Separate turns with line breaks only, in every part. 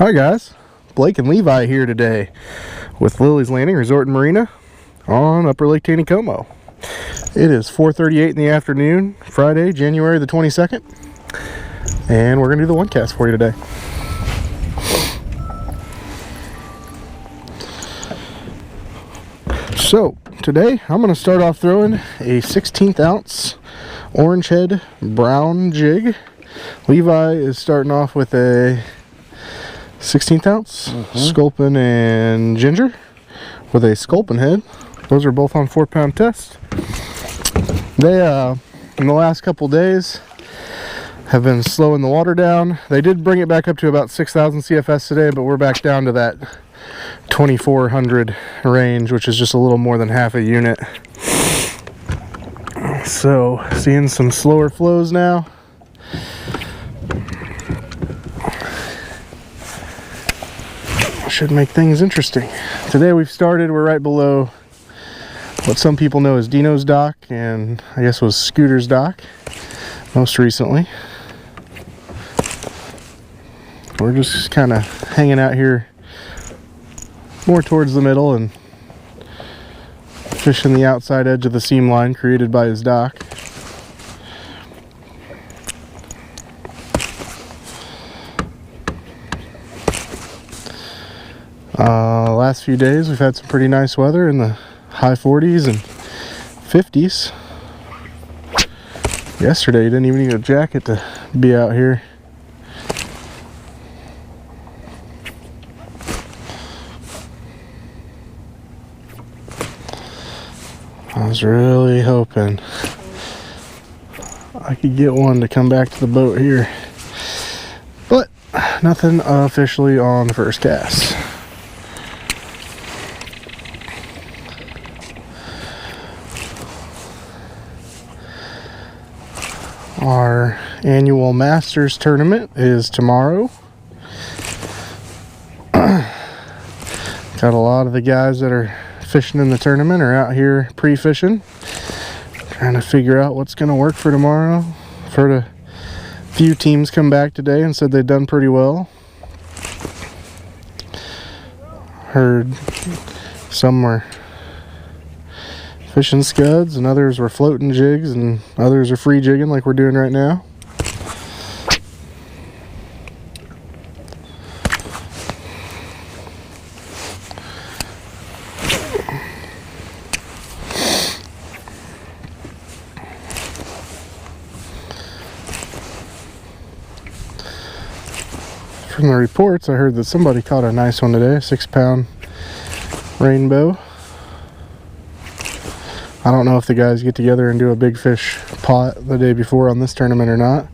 Hi guys, Blake and Levi here today with Lilley's Landing Resort and Marina on Upper Lake Taneycomo. It is 4:38 in the afternoon, Friday, January the 22nd, and we're going to do the one cast for you today. So today I'm going to start off throwing a 16th ounce orange head brown jig. Levi is starting off with a 16th ounce sculpin and ginger with a sculpin head. Those are both on 4-pound test. They in the last couple days have been slowing the water down. They did bring it back up to about 6,000 CFS today, but we're back down to that 2,400 range, which is just a little more than half a unit. So seeing some slower flows now. Should make things interesting. Today we're right below what some people know as Dino's dock, and I guess was Scooter's dock most recently. We're just kind of hanging out here more towards the middle and fishing the outside edge of the seam line created by his dock. Last few days we've had some pretty nice weather in the high 40s and 50s. Yesterday you didn't even need a jacket to be out here. I was really hoping I could get one to come back to the boat here, but nothing officially on the first cast. Our annual Masters tournament is tomorrow. Got a lot of the guys that are fishing in the tournament are out here pre-fishing, trying to figure out what's going to work for tomorrow. I've heard a few teams come back today and said they've done pretty well. Heard some were fishing scuds and others were floating jigs and others are free jigging like we're doing right now. From the reports, I heard that somebody caught a nice one today, a 6-pound rainbow. I don't know if the guys get together and do a big fish pot the day before on this tournament or not.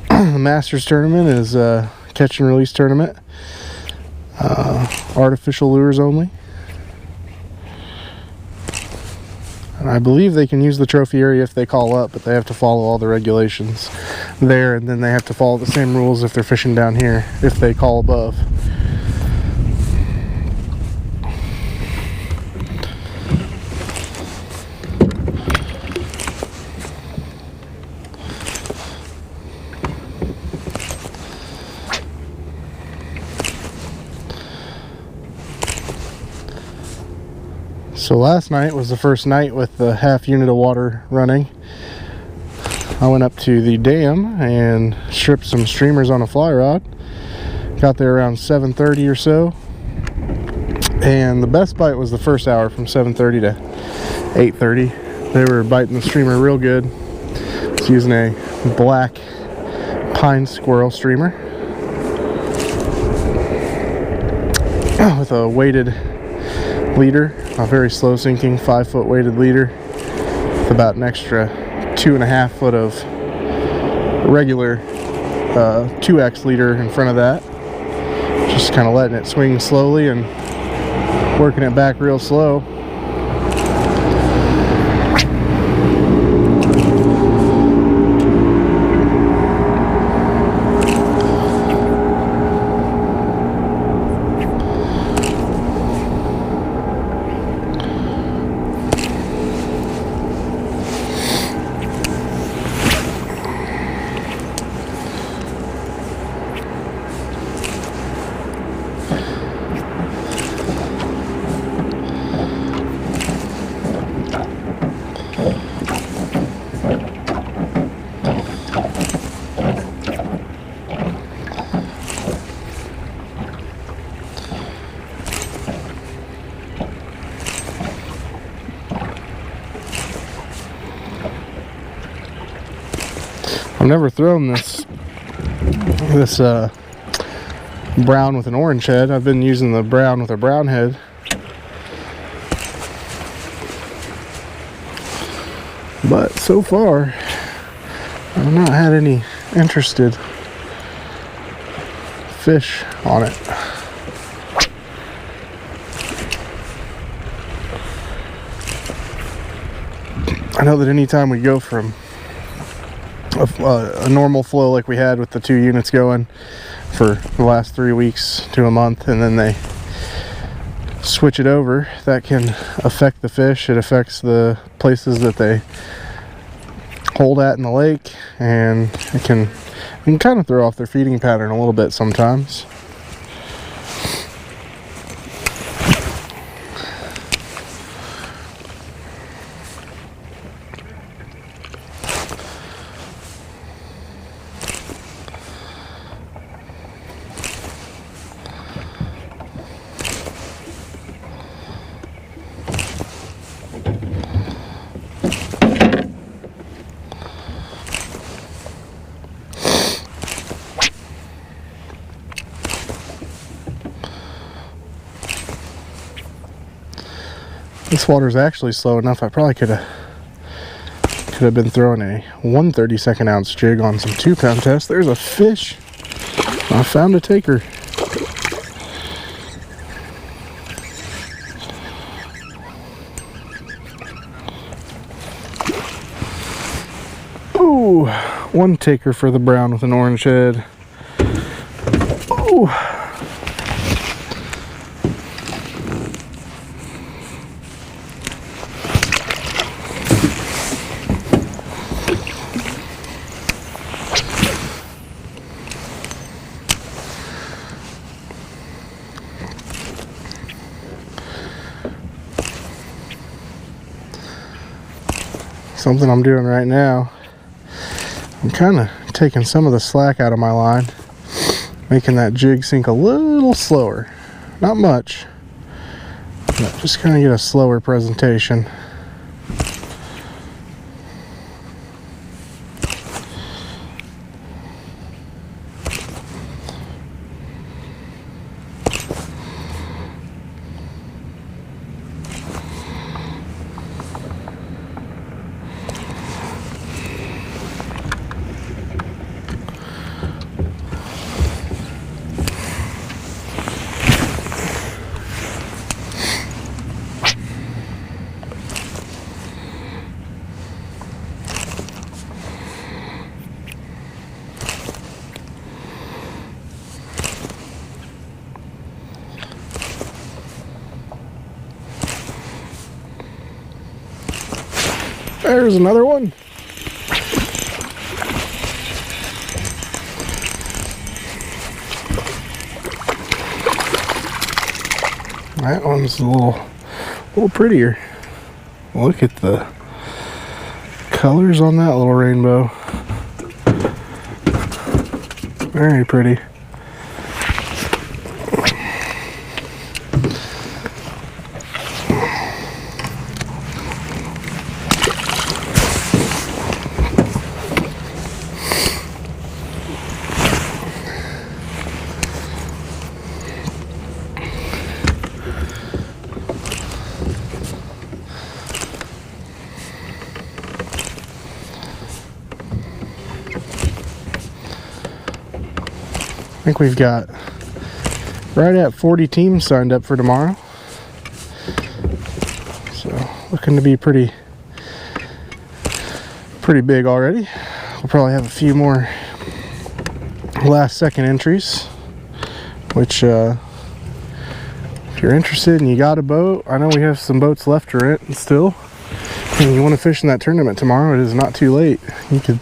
The Masters tournament is a catch and release tournament. Artificial lures only. And I believe they can use the trophy area if they call up, but they have to follow all the regulations there, and then they have to follow the same rules if they're fishing down here if they call above. So last night was the first night with the half unit of water running. I went up to the dam and stripped some streamers on a fly rod. Got there around 7:30 or so. And the best bite was the first hour from 7:30 to 8:30. They were biting the streamer real good. I was using a black pine squirrel streamer with a weighted leader, a very slow sinking 5-foot weighted leader with about an extra 2.5 foot of regular 2X leader in front of that. Just kind of letting it swing slowly and working it back real slow. I've never thrown this brown with an orange head. I've been using the brown with a brown head. But so far, I've not had any interested fish on it. I know that anytime we go from a normal flow like we had with the 2 units going for the last 3 weeks to a month, and then they switch it over, that can affect the fish. It affects the places that they hold at in the lake, and it can kind of throw off their feeding pattern a little bit sometimes. This water's actually slow enough. I probably could have been throwing a 1/32 ounce jig on some 2-pound test. There's a fish. I found a taker. Ooh, one taker for the brown with an orange head. Ooh. Something I'm doing right now, I'm kind of taking some of the slack out of my line, making that jig sink a little slower. Not much, but just kind of get a slower presentation. There's another one. That one's a little prettier. Look at the colors on that little rainbow. Very pretty. I think we've got right at 40 teams signed up for tomorrow. So looking to be pretty big already. We'll probably have a few more last second entries, which if you're interested and you got a boat, I know we have some boats left to rent still, and you want to fish in that tournament tomorrow, it is not too late. You could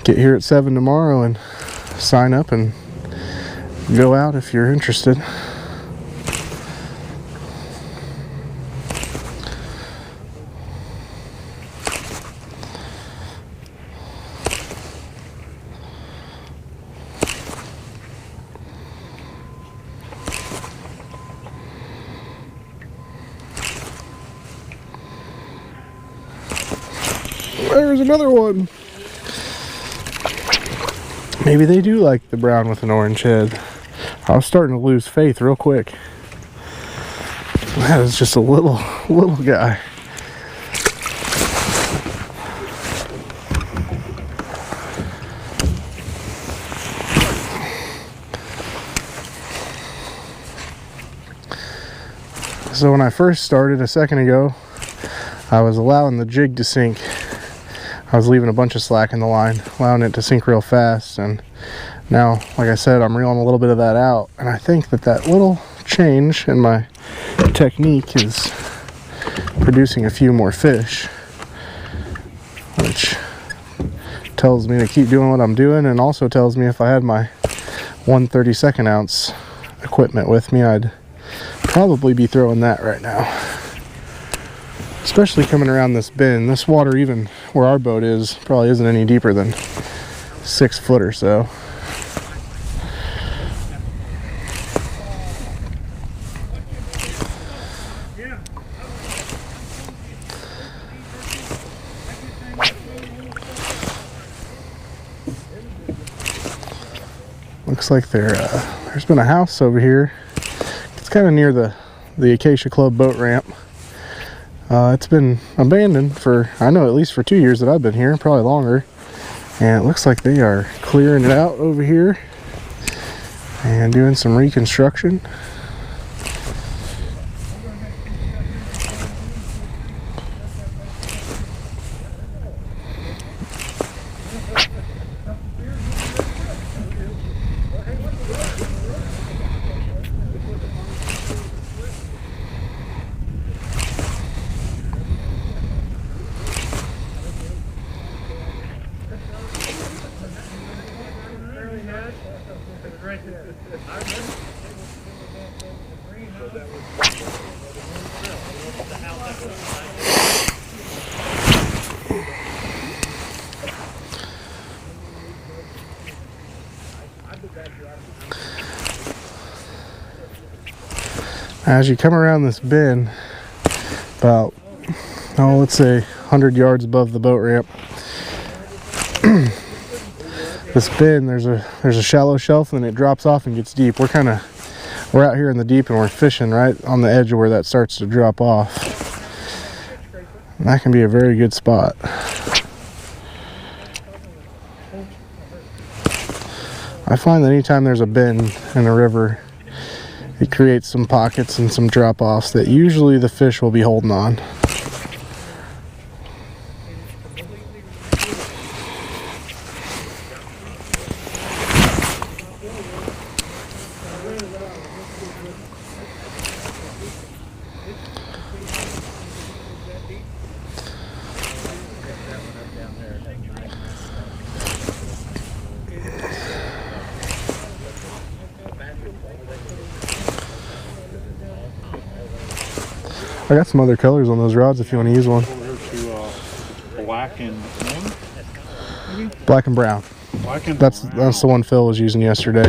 get here at 7 tomorrow and sign up and go out if you're interested. There's another one. Maybe they do like the brown with an orange head. I was starting to lose faith real quick. That is just a little guy. So when I first started a second ago, I was allowing the jig to sink. I was leaving a bunch of slack in the line, allowing it to sink real fast, and now, like I said, I'm reeling a little bit of that out, and I think that little change in my technique is producing a few more fish, which tells me to keep doing what I'm doing, and also tells me if I had my 1/32 ounce equipment with me, I'd probably be throwing that right now. Especially coming around this bend. This water, even where our boat is, probably isn't any deeper than 6 foot or so. Looks like there's been a house over here. It's kind of near the Acacia Club boat ramp. It's been abandoned for, I know, at least for 2 years that I've been here, probably longer. And it looks like they are clearing it out over here and doing some reconstruction. As you come around this bend, about, oh, let's say 100 yards above the boat ramp, this bend, there's a shallow shelf, and then it drops off and gets deep. We're out here in the deep, and we're fishing right on the edge of where that starts to drop off. And that can be a very good spot. I find that anytime there's a bend in a river, it creates some pockets and some drop-offs that usually the fish will be holding on. I got some other colors on those rods if you want to use one.
Black and
black and brown.
Black and
that's
brown.
That's the one Phil was using yesterday.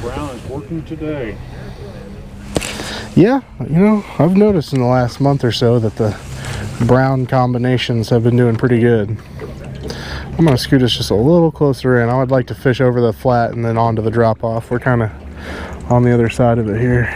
Brown is working today.
Yeah, you know, I've noticed in the last month or so that the brown combinations have been doing pretty good. I'm going to scoot us just a little closer in. I would like to fish over the flat and then onto the drop off. We're kind of on the other side of it here.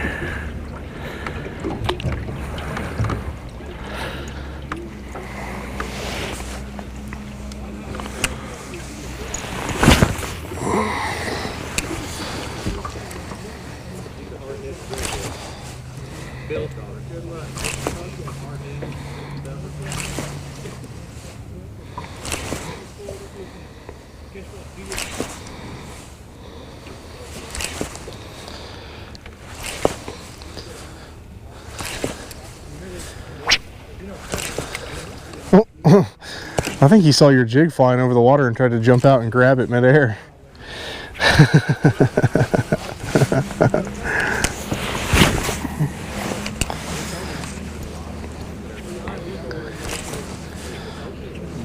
I think he saw your jig flying over the water and tried to jump out and grab it midair.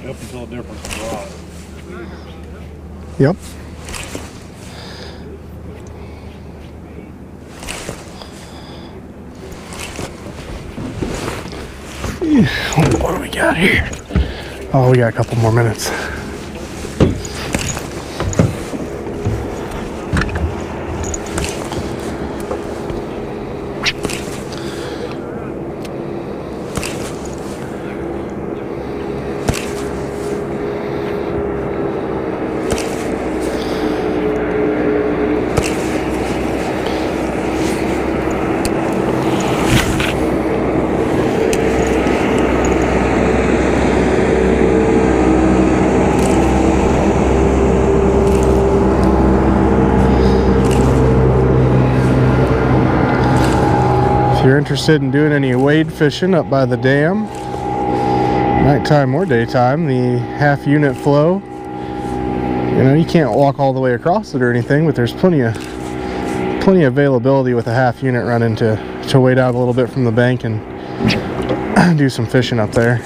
Up until a different rod.
Yep. What do we got here? Oh, we got a couple more minutes. If you're interested in doing any wade fishing up by the dam, nighttime or daytime, the half unit flow, you know, you can't walk all the way across it or anything, but there's plenty of availability with a half unit running to wade out a little bit from the bank and do some fishing up there.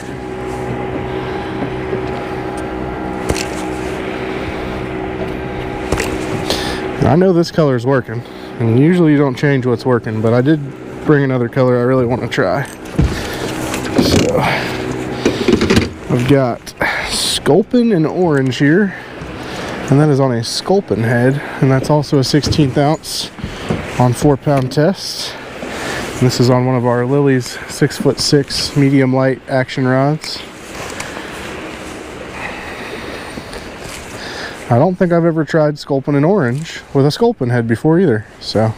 I know this color is working, and usually you don't change what's working, but I did bring another color I really want to try. So I've got Sculpin and orange here, and that is on a Sculpin head, and that's also a 16th ounce on 4-pound test. And this is on one of our Lilleys 6'6" medium light action rods. I don't think I've ever tried Sculpin and orange with a Sculpin head before either, so.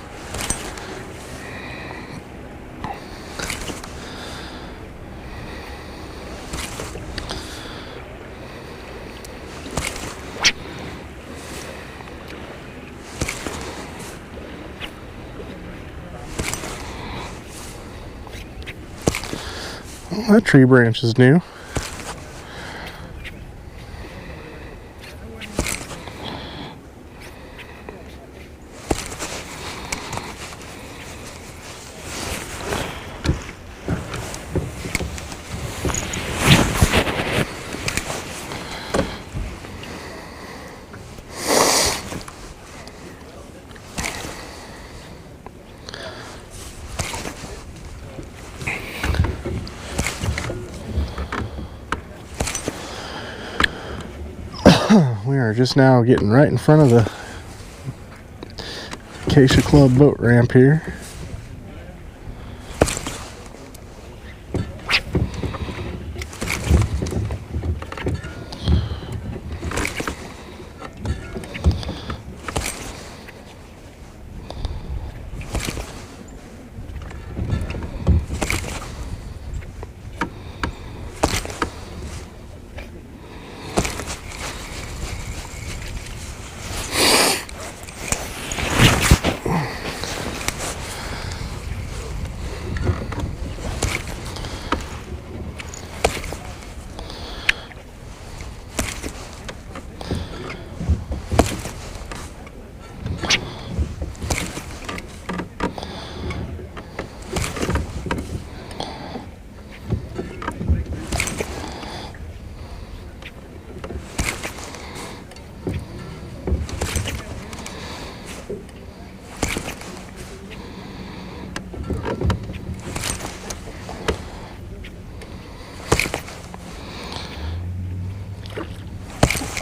Well, that tree branch is new. We are just now getting right in front of the Acacia Club boat ramp here.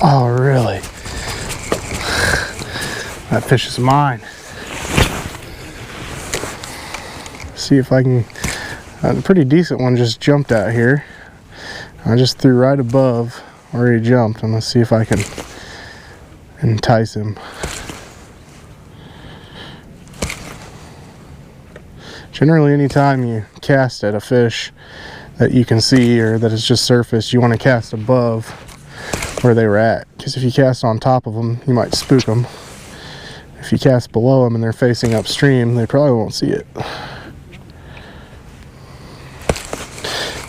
Oh, really? That fish is mine. See if I can. A pretty decent one just jumped out here. I just threw right above where he jumped, and let's see if I can entice him. Generally, anytime you cast at a fish that you can see or that is just surface, you want to cast above where they were at, because if you cast on top of them, you might spook them. If you cast below them and they're facing upstream, they probably won't see it.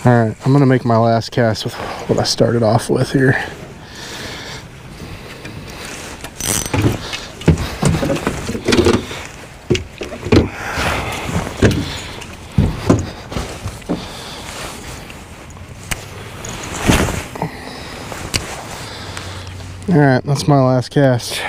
Alright, I'm going to make my last cast with what I started off with here. Alright, that's my last cast.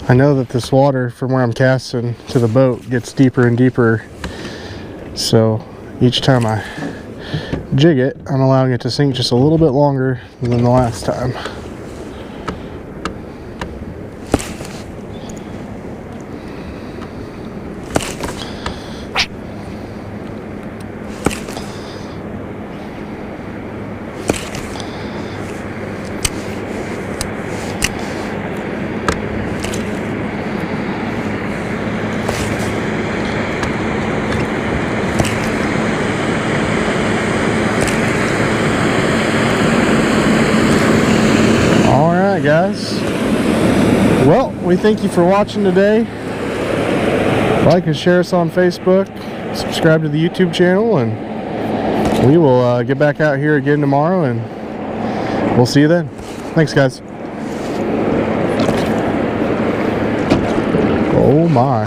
I know that this water from where I'm casting to the boat gets deeper and deeper, so each time I jig it, I'm allowing it to sink just a little bit longer than the last time. Guys, well, we thank you for watching today. Like and share us on Facebook, subscribe to the YouTube channel, and we will get back out here again tomorrow, and we'll see you then. Thanks, guys. Oh my.